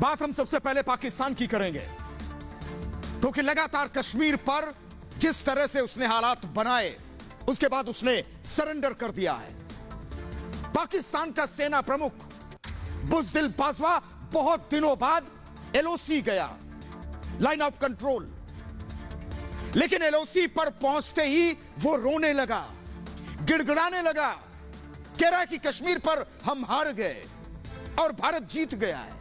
बात हम सबसे पहले पाकिस्तान की करेंगे, क्योंकि लगातार कश्मीर पर जिस तरह से उसने हालात बनाए उसके बाद उसने सरेंडर कर दिया है। पाकिस्तान का सेना प्रमुख बुज़दिल बाजवा बहुत दिनों बाद एलओसी गया, लाइन ऑफ कंट्रोल, लेकिन एलओसी पर पहुंचते ही वो रोने लगा, गिड़गिड़ाने लगा, कह रहा है कि कश्मीर पर हम हार गए और भारत जीत गया है।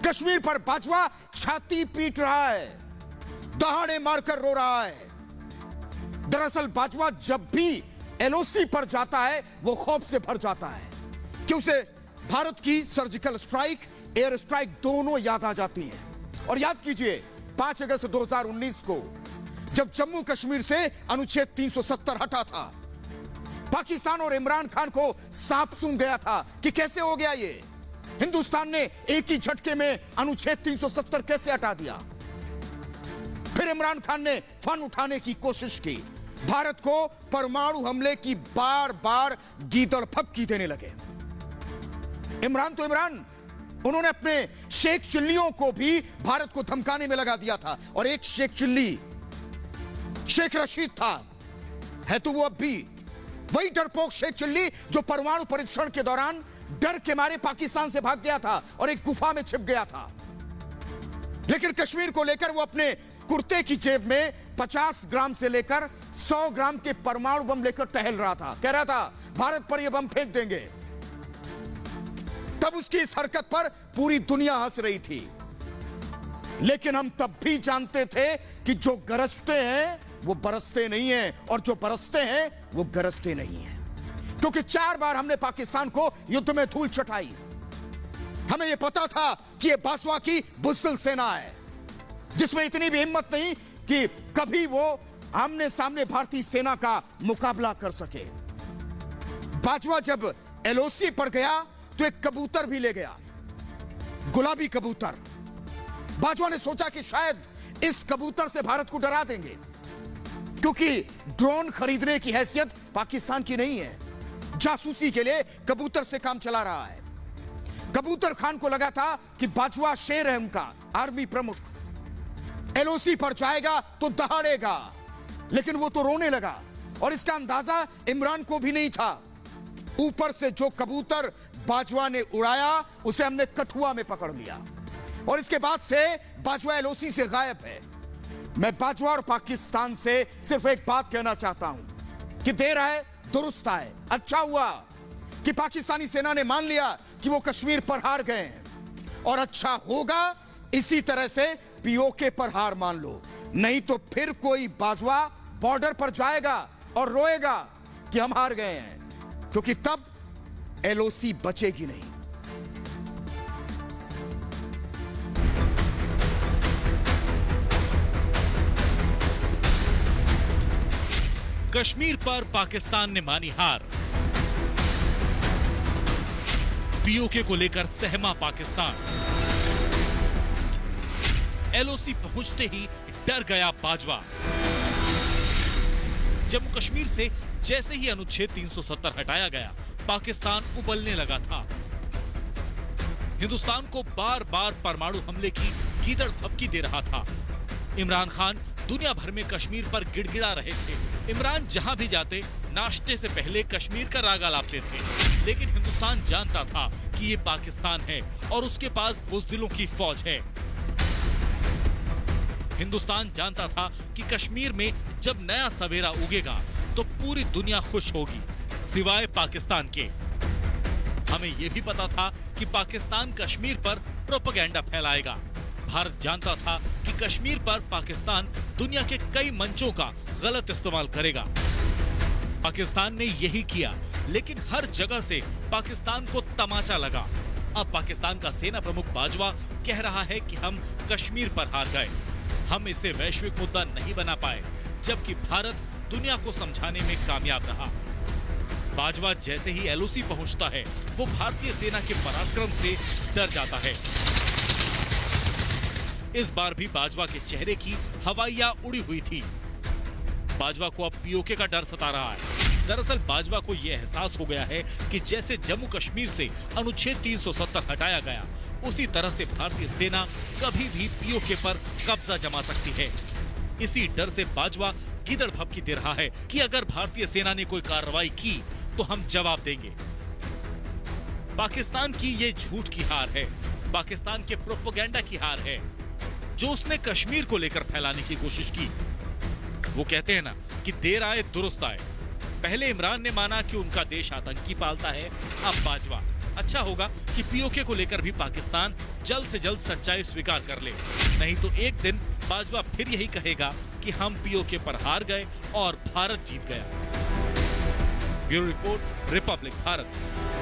कश्मीर पर बाजवा छाती पीट रहा है, दहाड़े मारकर रो रहा है। दरअसल बाजवा जब भी एलओसी पर जाता है वो खौफ से भर जाता है कि उसे भारत की सर्जिकल स्ट्राइक, एयर स्ट्राइक दोनों याद आ जाती हैं। और याद कीजिए 5 अगस्त 2019 को जब जम्मू कश्मीर से अनुच्छेद 370 हटा था, पाकिस्तान और इमरान खान को सांप सूंघ गया था कि कैसे हो गया ये, हिंदुस्तान ने एक ही झटके में अनुच्छेद 370 कैसे हटा दिया। फिर इमरान खान ने फन उठाने की कोशिश की, भारत को परमाणु हमले की बार बार गीदड़ फपकी देने लगे। इमरान तो इमरान, उन्होंने अपने शेख चिल्लियों को भी भारत को धमकाने में लगा दिया था, और एक शेख चिल्ली शेख रशीद था, है तो वो अब भी वही डरपोक शेख चिल्ली जो परमाणु परीक्षण के दौरान डर के मारे पाकिस्तान से भाग गया था और एक गुफा में छिप गया था। लेकिन कश्मीर को लेकर वो अपने कुर्ते की जेब में 50 ग्राम से लेकर 100 ग्राम के परमाणु बम लेकर टहल रहा था, कह रहा था भारत पर ये बम फेंक देंगे। तब उसकी इस हरकत पर पूरी दुनिया हंस रही थी, लेकिन हम तब भी जानते थे कि जो गरजते हैं वो बरसते नहीं हैं, और जो बरसते हैं वो गरजते नहीं हैं। क्योंकि 4 बार हमने पाकिस्तान को युद्ध में धूल चटाई। हमें यह पता था कि यह बाजवा की बुज़दिल सेना है, जिसमें इतनी भी हिम्मत नहीं कि कभी वो आमने सामने भारतीय सेना का मुकाबला कर सके। बाजवा जब एलओसी पर गया तो एक कबूतर भी ले गया, गुलाबी कबूतर। बाजवा ने सोचा कि शायद इस कबूतर से भारत को डरा देंगे, क्योंकि ड्रोन खरीदने की हैसियत पाकिस्तान की नहीं है, जासूसी के लिए कबूतर से काम चला रहा है। कबूतर खान को लगा था कि बाजवा शेर है उनका, आर्मी प्रमुख, एलओसी पर जाएगा तो दहाड़ेगा, लेकिन वो तो रोने लगा, और इसका अंदाजा इमरान को भी नहीं था। ऊपर से जो कबूतर बाजवा ने उड़ाया उसे हमने कठुआ में पकड़ लिया, और इसके बाद से बाजवा एलओसी से गायब है। मैं बाजवा और पाकिस्तान से सिर्फ एक बात कहना चाहता हूं कि देर है दुरुस्त आए। अच्छा हुआ कि पाकिस्तानी सेना ने मान लिया कि वो कश्मीर पर हार गए हैं, और अच्छा होगा इसी तरह से पीओके पर हार मान लो, नहीं तो फिर कोई बाजवा बॉर्डर पर जाएगा और रोएगा कि हम हार गए हैं, क्योंकि तब एलओसी बचेगी नहीं। कश्मीर पर पाकिस्तान ने मानी हार, पीओके को लेकर सहमा पाकिस्तान, एलओसी पहुंचते ही डर गया बाजवा। जम्मू कश्मीर से जैसे ही अनुच्छेद 370 हटाया गया, पाकिस्तान उबलने लगा था। हिंदुस्तान को बार बार परमाणु हमले की गीदड़ फपकी दे रहा था। इमरान खान दुनिया भर में कश्मीर पर गिड़गिड़ा रहे थे। इमरान जहां भी जाते नाश्ते से पहले कश्मीर का राग आलापते थे, लेकिन हिंदुस्तान जानता था कि ये पाकिस्तान है और उसके पास बुज़दिलों की फौज है। हिंदुस्तान जानता था कि कश्मीर में जब नया सवेरा उगेगा तो पूरी दुनिया खुश होगी, सिवाय पाकिस्तान के। हमें यह भी पता था कि पाकिस्तान कश्मीर पर प्रोपेगेंडा फैलाएगा। भारत जानता था कि कश्मीर पर पाकिस्तान दुनिया के कई मंचों का गलत इस्तेमाल करेगा। पाकिस्तान ने यही किया, लेकिन हर जगह से पाकिस्तान को तमाचा लगा। अब पाकिस्तान का सेना प्रमुख बाजवा कह रहा है कि हम कश्मीर पर हार गए, हम इसे वैश्विक मुद्दा नहीं बना पाए, जबकि भारत दुनिया को समझाने में कामयाब रहा। बाजवा जैसे ही एलओसी पहुंचता है, वो भारतीय सेना के पराक्रम से डर जाता है। इस बार भी बाजवा के चेहरे की हवाइयां उड़ी हुई थी। बाजवा को अब पीओके का डर सता रहा है। दरअसल बाजवा को यह एहसास हो गया है कि जैसे जम्मू कश्मीर से अनुच्छेद 370 हटाया गया, उसी तरह से भारतीय सेना कभी भी पीओके पर कब्जा जमा सकती है। इसी डर से बाजवा गिदड़ भभकी दे रहा है कि अगर भारतीय सेना ने कोई कार्रवाई की तो हम जवाब देंगे। पाकिस्तान की ये झूठ की हार है, पाकिस्तान के प्रोपेगेंडा की हार है, जो उसने कश्मीर को लेकर फैलाने की कोशिश की। वो कहते हैं ना कि देर आए दुरुस्त आए। पहले इमरान ने माना कि उनका देश आतंकी पालता है, अब बाजवा। अच्छा होगा कि पीओके को लेकर भी पाकिस्तान जल्द से जल्द सच्चाई स्वीकार कर ले, नहीं तो एक दिन बाजवा फिर यही कहेगा कि हम पीओके पर हार गए और भारत जीत गया। Bureau report, Republic Bharat.